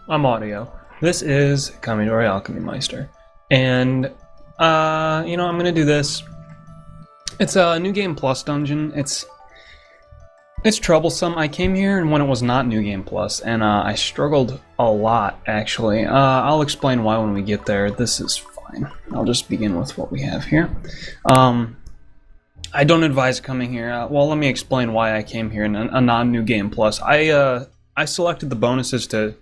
I'm audio. This is Kamidori Alchemy Meister. And, I'm gonna do this. It's a New Game Plus dungeon. It's troublesome. I came here and when it was not New Game Plus, and I struggled a lot, actually. I'll explain why when we get there. This is fine. I'll just begin with what we have here. I don't advise coming here. Well, let me explain why I came here in a non-New Game Plus. I selected the bonuses to,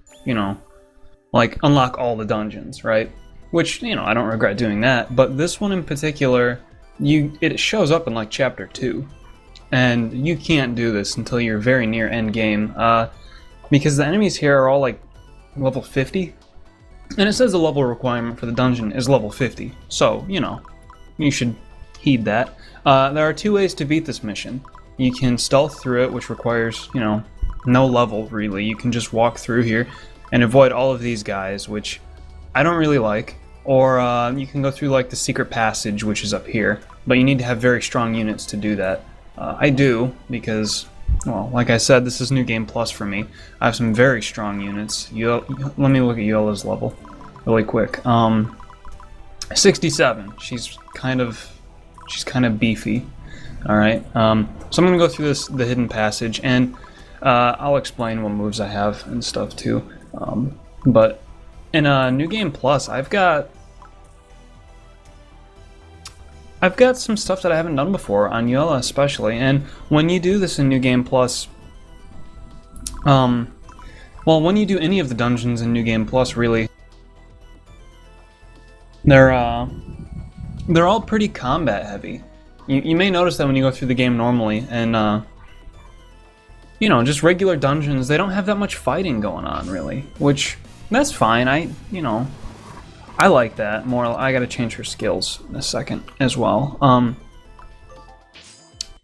unlock all the dungeons, right? Which, I don't regret doing that. But this one in particular, it shows up in, Chapter 2. And you can't do this until you're very near end game, because the enemies here are all, level 50. And it says the level requirement for the dungeon is level 50. So, you should heed that. There are two ways to beat this mission. You can stealth through it, which requires, no level, really. You can just walk through here and avoid all of these guys, which I don't really like. Or you can go through, the secret passage, which is up here. But you need to have very strong units to do that. I do, because, well, like I said, this is New Game Plus for me. I have some very strong units. Let me look at Yola's level really quick. 67. She's kind of beefy. All right. So I'm gonna go through the hidden passage, and I'll explain what moves I have and stuff too. But in New Game Plus, I've got some stuff that I haven't done before, on Yola especially, and when you do this in New Game Plus, when you do any of the dungeons in New Game Plus, really, they're all pretty combat heavy. You may notice that when you go through the game normally, and just regular dungeons, they don't have that much fighting going on, really, which, that's fine. I like that more. I gotta change her skills in a second as well.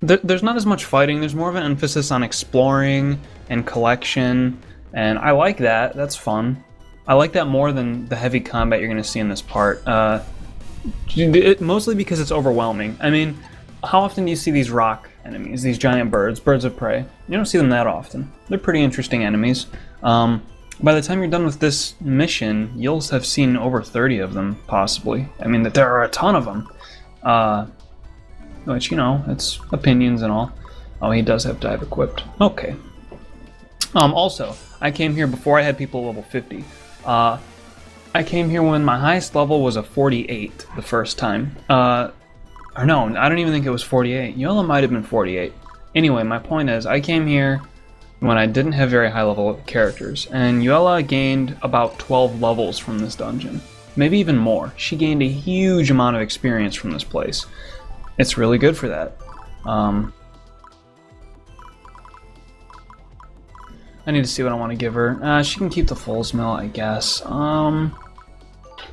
There's not as much fighting. There's more of an emphasis on exploring and collection, and I like that. That's fun. I like that more than the heavy combat you're gonna see in this part. Mostly because it's overwhelming. I mean, how often do you see these rock enemies, these giant birds of prey? You don't see them that often. They're pretty interesting enemies. By the time you're done with this mission, you'll have seen over 30 of them, possibly. I mean, that there are a ton of them. Which, it's opinions and all. Oh, he does have dive equipped. Okay. Also, I came here before I had people level 50. I came here when my highest level was a 48 the first time. Or no, I don't even think it was 48. Yola might have been 48. Anyway, my point is, I came here when I didn't have very high level characters, and Yola gained about 12 levels from this dungeon. Maybe even more. She gained a huge amount of experience from this place. It's really good for that. I need to see what I want to give her. She can keep the Fool's Mill, I guess.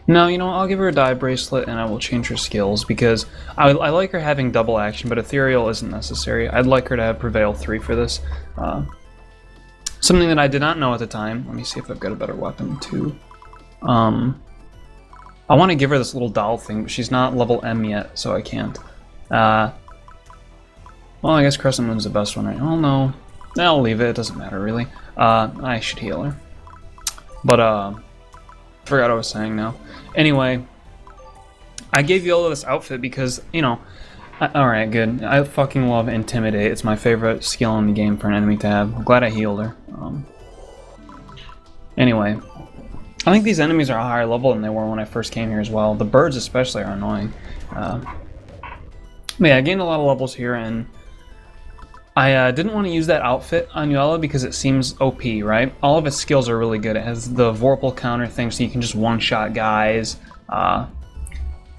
No, I'll give her a dive bracelet and I will change her skills, because I like her having double action, but Ethereal isn't necessary. I'd like her to have Prevail 3 for this. Something that I did not know at the time. Let me see if I've got a better weapon too. I want to give her this little doll thing, but she's not level M yet, so I can't. Well, I guess Crescent Moon's the best one, right? Oh no. I'll leave it, it doesn't matter really. I should heal her. But, forgot what I was saying now. Anyway, I gave Yola this outfit because, alright, good. I fucking love Intimidate. It's my favorite skill in the game for an enemy to have. I'm glad I healed her. Anyway, I think these enemies are a higher level than they were when I first came here as well. The birds especially are annoying. But yeah, I gained a lot of levels here, and I didn't want to use that outfit on Yola because it seems OP, right? All of its skills are really good. It has the Vorpal counter thing, so you can just one-shot guys.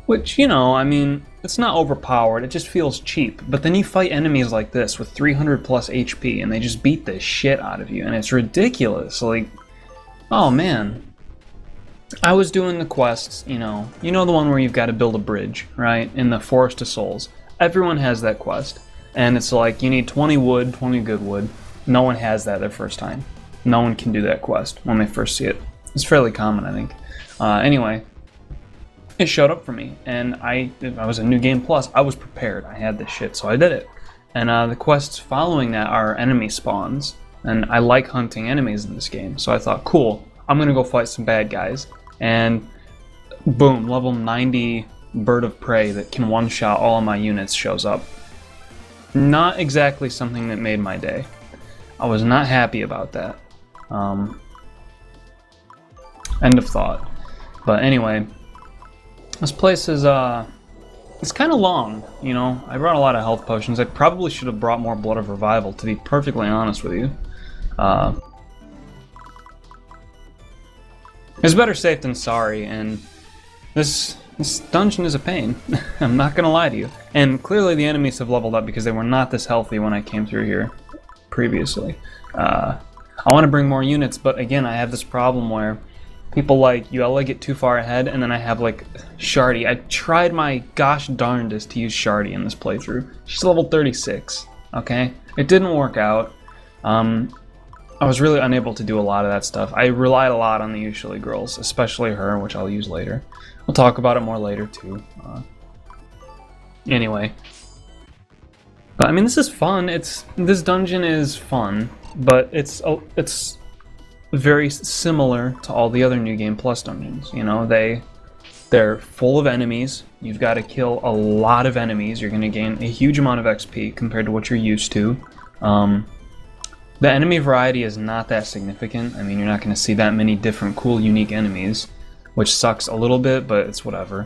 Which, I mean, it's not overpowered, it just feels cheap. But then you fight enemies like this with 300 plus HP, and they just beat the shit out of you, and it's ridiculous. Oh man. I was doing the quests, the one where you've got to build a bridge, right? In the Forest of Souls. Everyone has that quest. And it's you need 20 wood, 20 good wood. No one has that their first time. No one can do that quest when they first see it. It's fairly common, I think. Anyway, it showed up for me, and I was a New Game Plus. I was prepared. I had this shit, so I did it. And the quests following that are enemy spawns, and I like hunting enemies in this game, so I thought, cool, I'm gonna go fight some bad guys. And boom, level 90 bird of prey that can one-shot all of my units shows up. Not exactly something that made my day. I was not happy about that. End of thought. But anyway, this place is it's kind of long, you know. I brought a lot of health potions. I probably should have brought more Blood of Revival, to be perfectly honest with you. It's better safe than sorry, and this dungeon is a pain. I'm not gonna lie to you. And clearly the enemies have leveled up because they were not this healthy when I came through here previously. I want to bring more units, but again, I have this problem where people like Yuela get too far ahead, and then I have like Shardy. I tried my gosh darndest to use Shardy in this playthrough. She's level 36, okay? It didn't work out. I was really unable to do a lot of that stuff. I relied a lot on the usually girls, especially her, which I'll use later. We'll talk about it more later too. Anyway. But I mean, this is fun. This dungeon is fun, but it's very similar to all the other New Game Plus dungeons. You know, they're full of enemies. You've got to kill a lot of enemies. You're going to gain a huge amount of XP compared to what you're used to. The enemy variety is not that significant. I mean, you're not going to see that many different cool, unique enemies, which sucks a little bit, but it's whatever.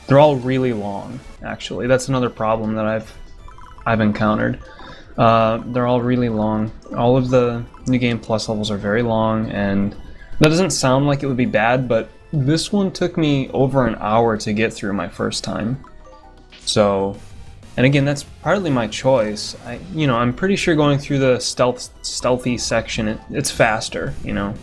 They're all really long, actually. That's another problem that I've encountered. They're all really long. All of the New Game Plus levels are very long, and that doesn't sound like it would be bad, but this one took me over an hour to get through my first time. So, and again, that's partly my choice. I'm pretty sure going through the stealthy section, it's faster, you know.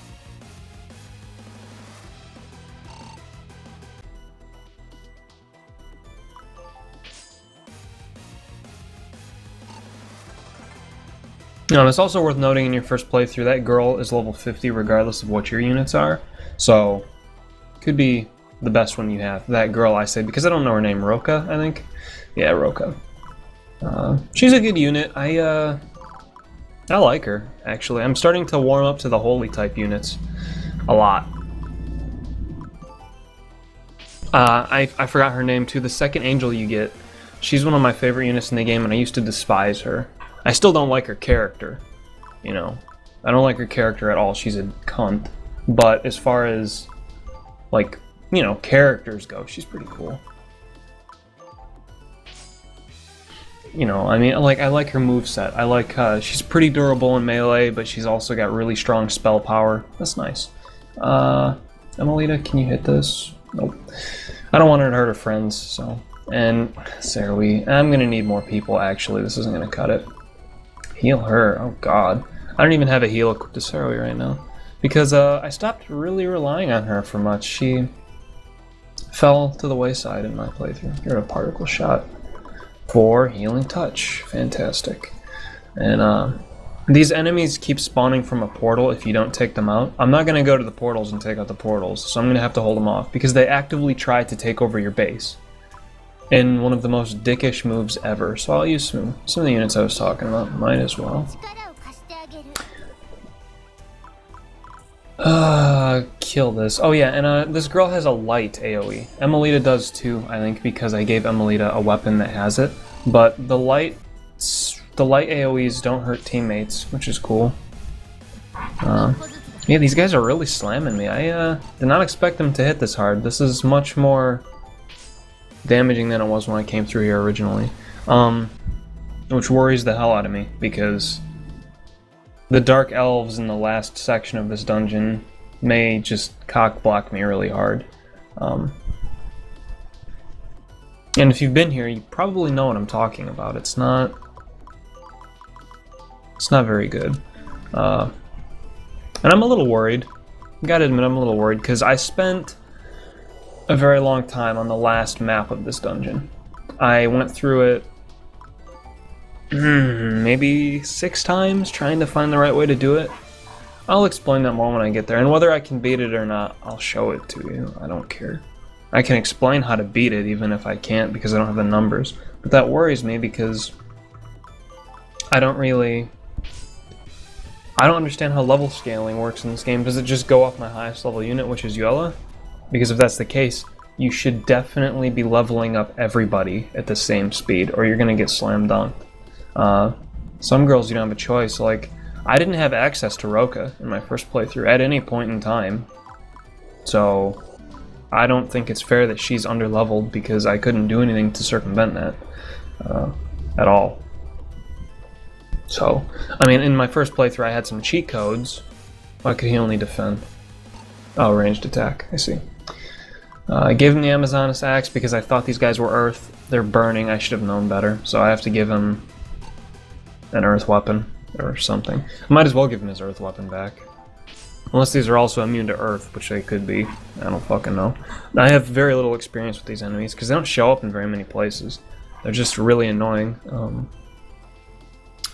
No, and it's also worth noting in your first playthrough, that girl is level 50 regardless of what your units are. So, could be the best one you have. That girl, I say, because I don't know her name, Roka, I think? Yeah, Roka. She's a good unit. I like her, actually. I'm starting to warm up to the holy type units a lot. I forgot her name too. The second angel you get, she's one of my favorite units in the game, and I used to despise her. I still don't like her character, you know. I don't like her character at all. She's a cunt. But as far as, like, you know, characters go, she's pretty cool. You know, I mean, like, I like her moveset. I like, she's pretty durable in melee, but she's also got really strong spell power. That's nice. Emelita, can you hit this? Nope. I don't want her to hurt her friends, so. And Sarui, I'm gonna need more people, actually. This isn't gonna cut it. Heal her, oh god. I don't even have a heal equipped to Sarui right now. Because, I stopped really relying on her for much. She fell to the wayside in my playthrough. You're a particle shot. For healing touch. Fantastic. And these enemies keep spawning from a portal if you don't take them out. I'm not going to go to the portals and take out the portals, so I'm going to have to hold them off, because they actively try to take over your base in one of the most dickish moves ever. So I'll use some of the units I was talking about. Might as well. Kill this. Oh yeah, and this girl has a light AoE. Emelita does too, I think, because I gave Emelita a weapon that has it. But the light AoEs don't hurt teammates, which is cool. Yeah, these guys are really slamming me. I did not expect them to hit this hard. This is much more damaging than it was when I came through here originally. Which worries the hell out of me, because the Dark Elves in the last section of this dungeon may just cock-block me really hard. And if you've been here, you probably know what I'm talking about. It's not very good. And I'm a little worried. Gotta admit, I'm a little worried, because I spent a very long time on the last map of this dungeon. I went through it maybe 6 times, trying to find the right way to do it. I'll explain that more when I get there, and whether I can beat it or not, I'll show it to you. I don't care. I can explain how to beat it, even if I can't, because I don't have the numbers. But that worries me, because I I don't understand how level scaling works in this game. Does it just go off my highest level unit, which is Yuela? Because if that's the case, you should definitely be leveling up everybody at the same speed, or you're gonna get slam dunked. Some girls, you don't have a choice. Like, I didn't have access to Roka in my first playthrough at any point in time, so I don't think it's fair that she's underleveled because I couldn't do anything to circumvent that at all. So, I mean, in my first playthrough I had some cheat codes. Why could he only defend? Oh, ranged attack, I see. I gave him the Amazoness axe because I thought these guys were earth. They're burning, I should have known better. So I have to give him an earth weapon or something. I might as well give him his earth weapon back. Unless these are also immune to earth, which they could be. I don't fucking know. I have very little experience with these enemies because they don't show up in very many places. They're just really annoying.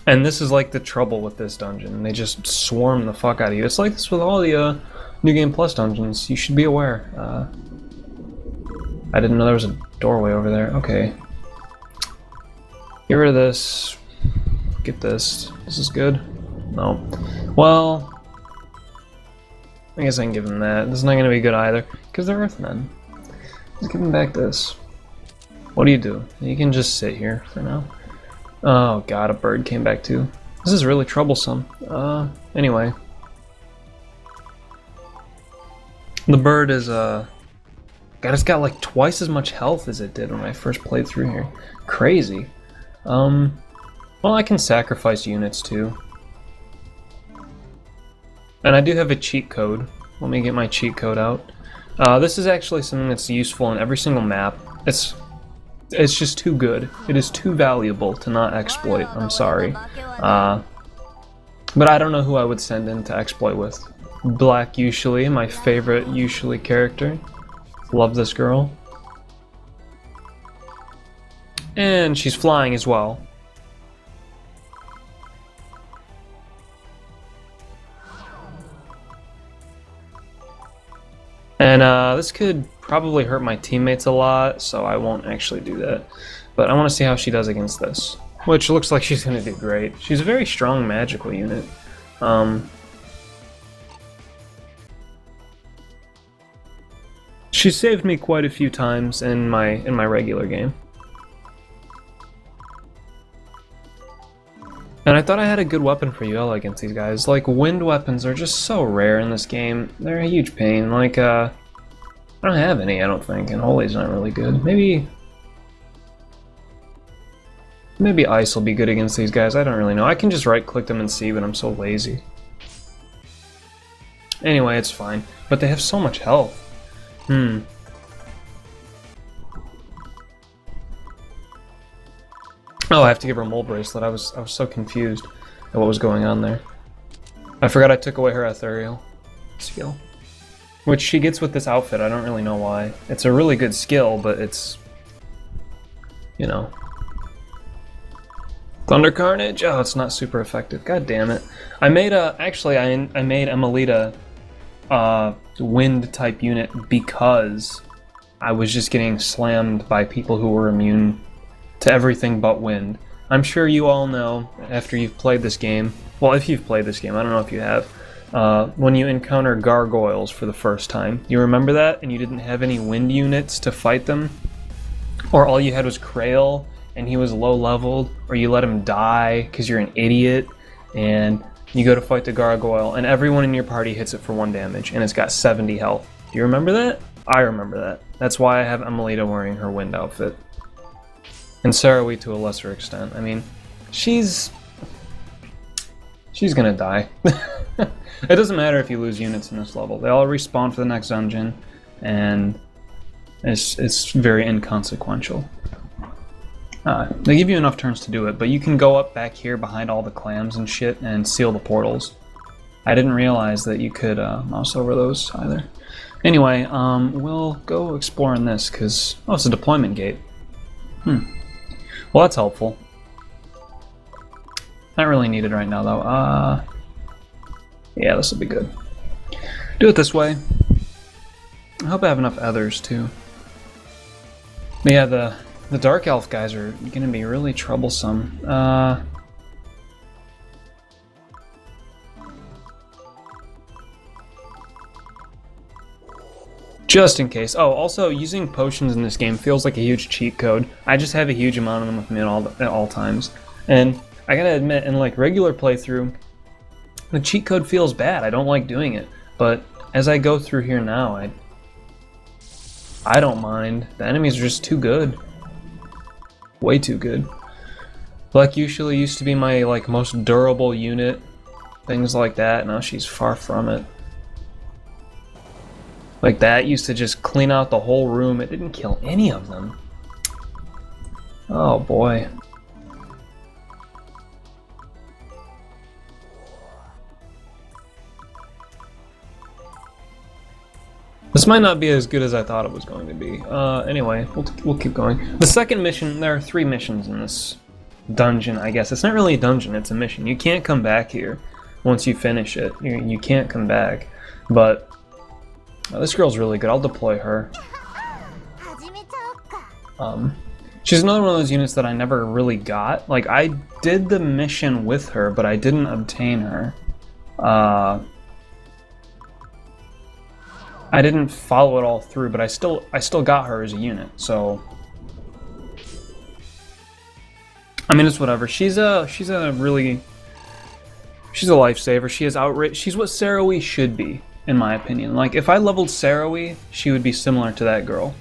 And this is like the trouble with this dungeon. They just swarm the fuck out of you. It's like this with all the New Game Plus dungeons. You should be aware. I didn't know there was a doorway over there. Okay. Get rid of this. Get this. This is good. No. Well, I guess I can give him that. This is not going to be good either, because they're Earthmen. Let's give him back this. What do? You can just sit here for now. Oh god, a bird came back too. This is really troublesome. Anyway. The bird is, God, it's got like twice as much health as it did when I first played through here. Crazy. Well, I can sacrifice units too. And I do have a cheat code. Let me get my cheat code out. This is actually something that's useful in every single map. It's just too good. It is too valuable to not exploit. I'm sorry. But I don't know who I would send in to exploit with. Black usually, my favorite usually character. Love this girl. And she's flying as well. And this could probably hurt my teammates a lot, so I won't actually do that. But I want to see how she does against this, which looks like she's going to do great. She's a very strong magical unit. She saved me quite a few times in my regular game. And I thought I had a good weapon for Yuela against these guys. Like, wind weapons are just so rare in this game. They're a huge pain. Like, I don't have any, I don't think, and Holy's not really good. Maybe Ice will be good against these guys, I don't really know. I can just right-click them and see, but I'm so lazy. Anyway, it's fine. But they have so much health. Oh, I have to give her a mole bracelet. I was so confused at what was going on there. I forgot I took away her ethereal skill, which she gets with this outfit. I don't really know why. It's a really good skill, but it's, you know, Thunder Carnage. Oh, it's not super effective. God damn it! I made actually I made Emelita wind type unit because I was just getting slammed by people who were immune to everything but wind. I'm sure you all know, after you've played this game, well, if you've played this game, I don't know if you have, when you encounter gargoyles for the first time, you remember that, and you didn't have any wind units to fight them? Or all you had was Krail, and he was low-leveled, or you let him die because you're an idiot, and you go to fight the gargoyle, and everyone in your party hits it for 1 damage, and it's got 70 health. Do you remember that? I remember that. That's why I have Emelita wearing her wind outfit. And Sarawee to a lesser extent. I mean, she's gonna die. It doesn't matter if you lose units in this level. They all respawn for the next dungeon, and it's very inconsequential. They give you enough turns to do it, but you can go up back here behind all the clams and shit and seal the portals. I didn't realize that you could mouse over those either. Anyway, we'll go exploring this, because... Oh, it's a deployment gate. Well, that's helpful. Not really needed right now, though. Yeah, this will be good. Do it this way. I hope I have enough others, too. But yeah, the Dark Elf guys are going to be really troublesome. Just in case. Oh, also, using potions in this game feels like a huge cheat code. I just have a huge amount of them with me at all times. And I gotta admit, in like regular playthrough, the cheat code feels bad. I don't like doing it. But as I go through here now, I don't mind. The enemies are just too good. Way too good. Black usually used to be my like most durable unit. Things like that. Now she's far from it. Like that used to just clean out the whole room. It didn't kill any of them. Oh boy. This might not be as good as I thought it was going to be. Anyway, we'll keep going. The second mission, there are 3 missions in this dungeon, I guess. It's not really a dungeon, it's a mission. You can't come back here once you finish it. You can't come back. But this girl's really good. I'll deploy her. She's another one of those units that I never really got. Like, I did the mission with her, but I didn't obtain her. I didn't follow it all through, but I still got her as a unit, so I mean, it's whatever. She's a lifesaver. She is outrage. She's what Saroui should be, in my opinion. Like, if I leveled Saroui, she would be similar to that girl.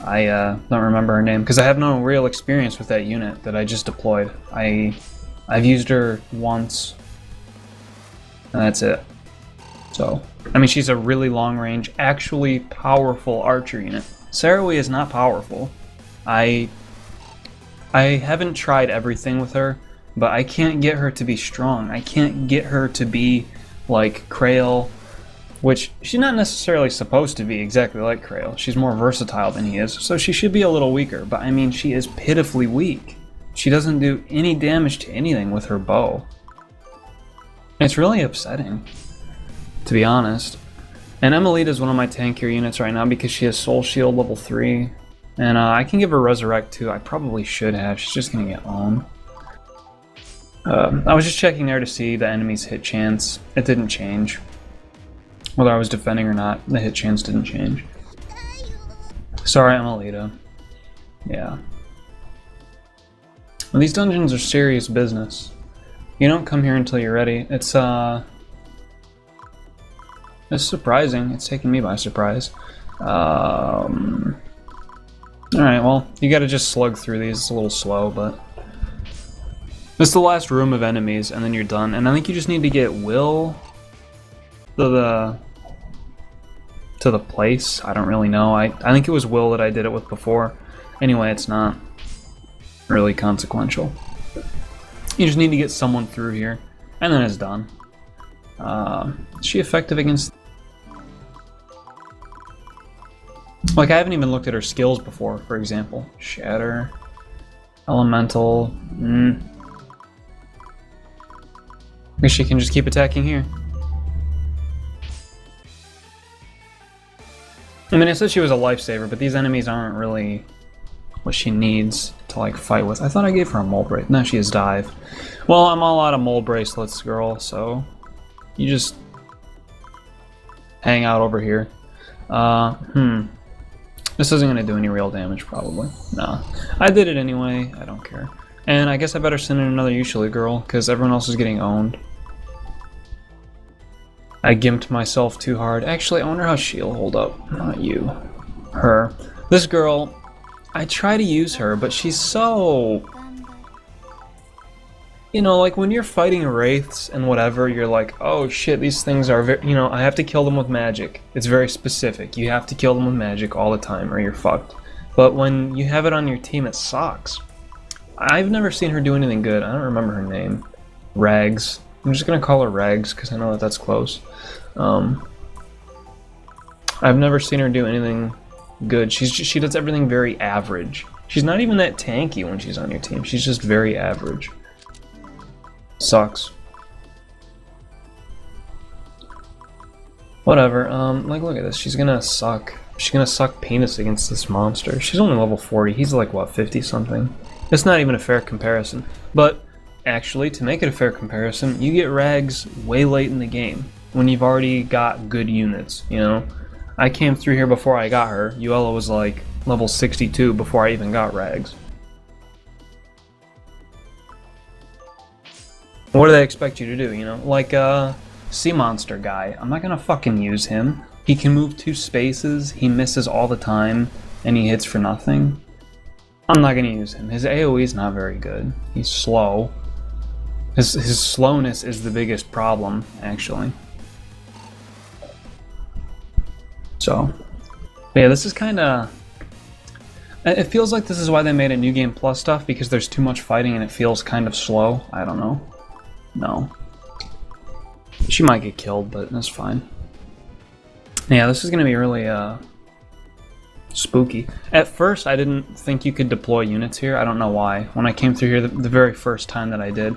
I don't remember her name because I have no real experience with that unit that I just deployed. I've used her once, and that's it. So, I mean, she's a really long-range, actually powerful archer unit. Saroui is not powerful. I haven't tried everything with her, but I can't get her to be strong. I can't get her to be like Krail, which she's not necessarily supposed to be exactly like Krail. She's more versatile than he is, so she should be a little weaker, but I mean, she is pitifully weak. She doesn't do any damage to anything with her bow. It's really upsetting, to be honest. And Emelita is one of my tankier units right now because she has Soul Shield level 3. And I can give her Resurrect too. I probably should have. She's just gonna get owned. I was just checking there to see the enemy's hit chance. It didn't change. Whether I was defending or not, the hit chance didn't change. Sorry, Emelita. Yeah. Well, these dungeons are serious business. You don't come here until you're ready. It's surprising. It's taking me by surprise. Alright, well, you gotta just slug through these. It's a little slow, but this is the last room of enemies, and then you're done. And I think you just need to get Will to the place. I don't really know. I think it was Will that I did it with before. Anyway, it's not really consequential. You just need to get someone through here, and then it's done. Is she effective against... Like, I haven't even looked at her skills before, for example. Shatter. Elemental. I guess she can just keep attacking here. I mean, I said she was a lifesaver, but these enemies aren't really what she needs to, like, fight with. I thought I gave her a mold bracelet. No, she has dive. Well, I'm all out of mold bracelets, girl, so you just hang out over here. This isn't going to do any real damage, probably. Nah. I did it anyway. I don't care. And I guess I better send in another usually girl, because everyone else is getting owned. I gimped myself too hard. Actually, I wonder how she'll hold up. Not you. Her. This girl, I try to use her, but she's so... You know, like when you're fighting wraiths and whatever, you're like, oh shit, these things are very, you know, I have to kill them with magic. It's very specific. You have to kill them with magic all the time or you're fucked. But when you have it on your team, it sucks. I've never seen her do anything good. I don't remember her name. Rags. I'm just gonna call her Rags because I know that that's close. I've never seen her do anything good. She does everything very average. She's not even that tanky when she's on your team. She's just very average. Sucks. Whatever, like look at this, she's gonna suck penis against this monster. She's only level 40, he's like what, 50 something? It's not even a fair comparison. But actually, to make it a fair comparison, you get Rags way late in the game, when you've already got good units, you know? I came through here before I got her. Yuella was like level 62 before I even got Rags. What do they expect you to do, you know? Like, Sea Monster guy. I'm not gonna fucking use him. He can move 2 spaces, he misses all the time, and he hits for nothing. I'm not gonna use him. His AoE is not very good. He's slow. His slowness is the biggest problem, actually. So, yeah, this is kinda... It feels like this is why they made a New Game Plus stuff, because there's too much fighting and it feels kind of slow. I don't know. No. She might get killed, but that's fine. Yeah, this is gonna be really, spooky. At first, I didn't think you could deploy units here. I don't know why. When I came through here the very first time that I did,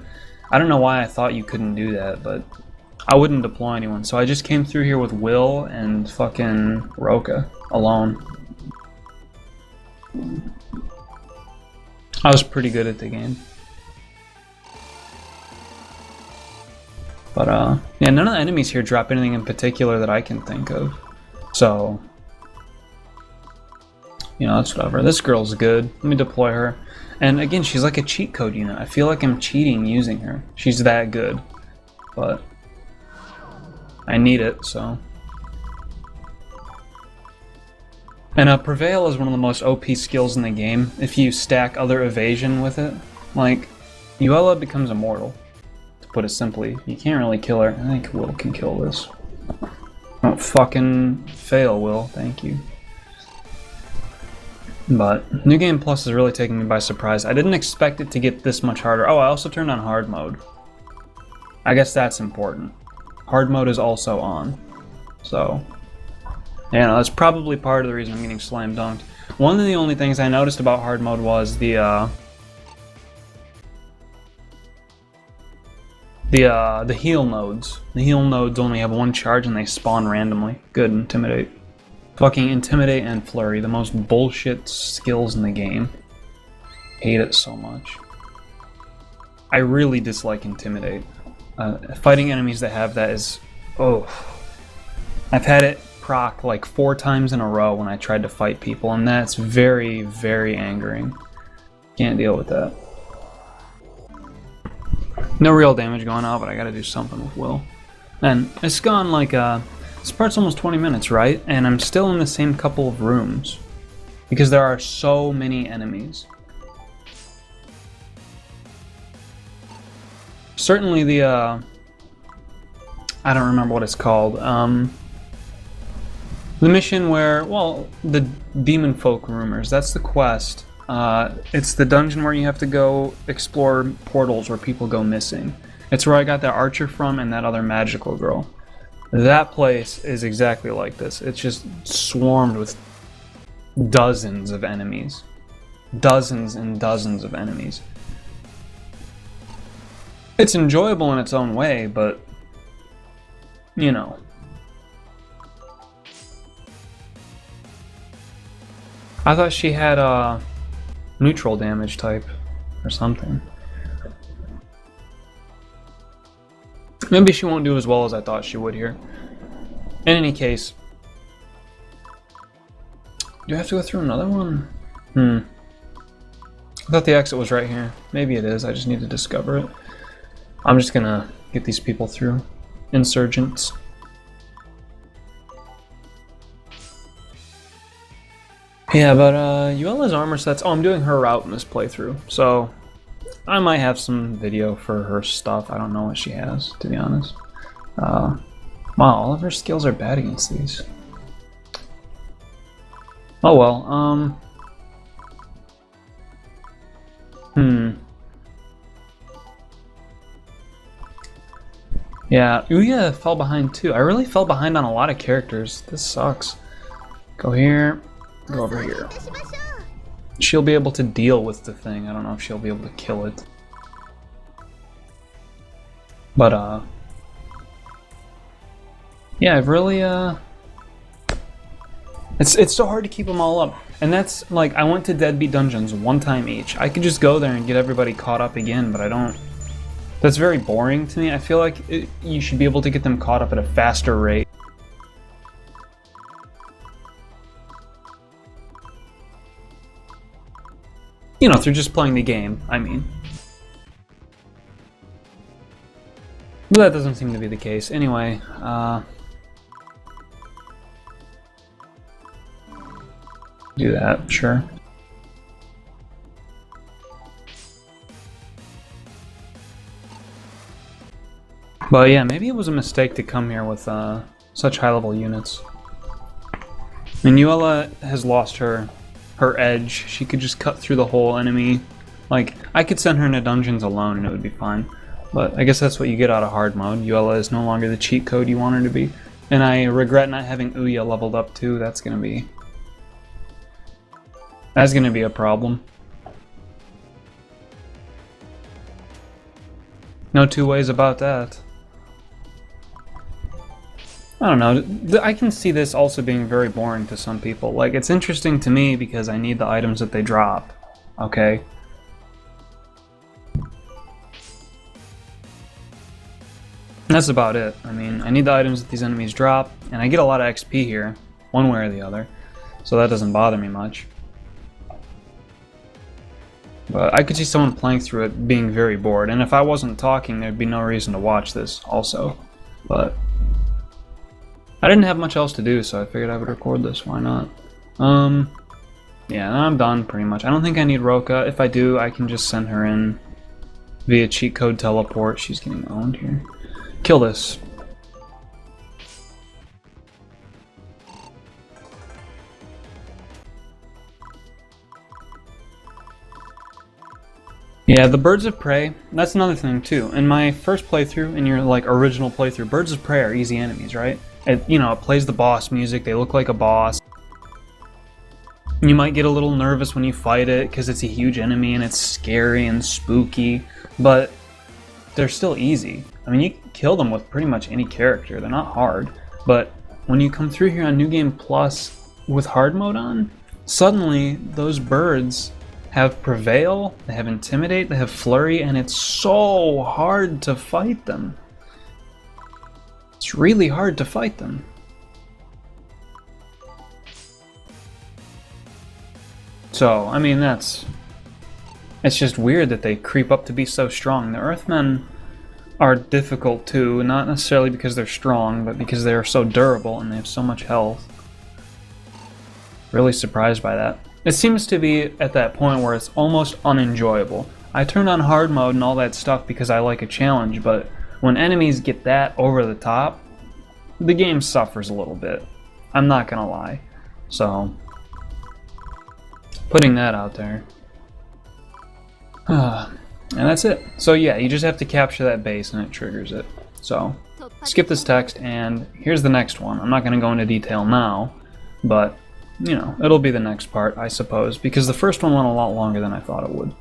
I don't know why I thought you couldn't do that, but I wouldn't deploy anyone. So I just came through here with Will and fucking Roka alone. I was pretty good at the game. But, yeah, none of the enemies here drop anything in particular that I can think of. So, you know, that's whatever. This girl's good. Let me deploy her. And again, she's like a cheat code unit. I feel like I'm cheating using her. She's that good. But I need it, so. And Prevail is one of the most OP skills in the game. If you stack other evasion with it, like, Yuella becomes immortal. To put it simply, you can't really kill her. I think Will can kill this. Don't fucking fail, Will. Thank you. But New Game Plus is really taking me by surprise. I didn't expect it to get this much harder. Oh, I also turned on hard mode. I guess that's important. Hard mode is also on. So, yeah, no, that's probably part of the reason I'm getting slam dunked. One of the only things I noticed about hard mode was the heal nodes. The heal nodes only have 1 charge and they spawn randomly. Good, Intimidate. Fucking Intimidate and Flurry, the most bullshit skills in the game. Hate it so much. I really dislike Intimidate. Fighting enemies that have that is... oh. I've had it proc like 4 times in a row when I tried to fight people, and that's very, very angering. Can't deal with that. No real damage going out, but I gotta do something with Will. And it's gone like, this part's almost 20 minutes, right? And I'm still in the same couple of rooms. Because there are so many enemies. Certainly the, I don't remember what it's called. The mission where, well, the Demon Folk Rumors, that's the quest. It's the dungeon where you have to go explore portals where people go missing. It's where I got that archer from and that other magical girl. That place is exactly like this. It's just swarmed with dozens of enemies. Dozens and dozens of enemies. It's enjoyable in its own way, but, you know. I thought she had a neutral damage type or something. Maybe she won't do as well as I thought she would here. In any case, do I have to go through another one? I thought the exit was right here. Maybe it is, I just need to discover it. I'm just gonna get these people through. Insurgents. Yeah, but Yuella's armor sets... oh, I'm doing her route in this playthrough, so I might have some video for her stuff. I don't know what she has, to be honest. Wow, all of her skills are bad against these. Oh well, yeah, Ouya fell behind too. I really fell behind on a lot of characters. This sucks. Go here, go over here. She'll be able to deal with the thing. I don't know if she'll be able to kill it. But, yeah, I've really, It's so hard to keep them all up. And that's, like, I went to Deadbeat Dungeons 1 time each. I could just go there and get everybody caught up again, but I don't. That's very boring to me. I feel like you should be able to get them caught up at a faster rate. You know, through just playing the game, I mean. But that doesn't seem to be the case. Anyway, do that, sure. But yeah, maybe it was a mistake to come here with such high-level units. I mean, Yuela has lost her edge. She could just cut through the whole enemy. Like, I could send her into dungeons alone and it would be fine. But I guess that's what you get out of hard mode. Yuela is no longer the cheat code you want her to be. And I regret not having Ouya leveled up too. That's gonna be a problem. No two ways about that. I don't know, I can see this also being very boring to some people. Like, it's interesting to me because I need the items that they drop, okay? That's about it. I mean, I need the items that these enemies drop, and I get a lot of XP here, one way or the other, so that doesn't bother me much. But I could see someone playing through it being very bored, and if I wasn't talking, there'd be no reason to watch this also. But I didn't have much else to do, so I figured I would record this. Why not? Yeah, I'm done pretty much. I don't think I need Roka. If I do, I can just send her in via cheat code teleport. She's getting owned here. Kill this. Yeah, the Birds of Prey, that's another thing too. In my first playthrough, in your like original playthrough, Birds of Prey are easy enemies, right? It, you know, it plays the boss music, they look like a boss. You might get a little nervous when you fight it because it's a huge enemy and it's scary and spooky, but they're still easy. I mean, you can kill them with pretty much any character, they're not hard. But when you come through here on New Game Plus with hard mode on, suddenly those birds have Prevail, they have Intimidate, they have Flurry, and it's so hard to fight them. It's really hard to fight them. So, I mean, it's just weird that they creep up to be so strong. The Earthmen are difficult too, not necessarily because they're strong, but because they are so durable and they have so much health. Really surprised by that. It seems to be at that point where it's almost unenjoyable. I turned on hard mode and all that stuff because I like a challenge, but when enemies get that over the top, the game suffers a little bit. I'm not gonna lie. So, putting that out there. And that's it. So yeah, you just have to capture that base and it triggers it. So, skip this text and here's the next one. I'm not gonna go into detail now, but you know, it'll be the next part, I suppose, because the first one went a lot longer than I thought it would.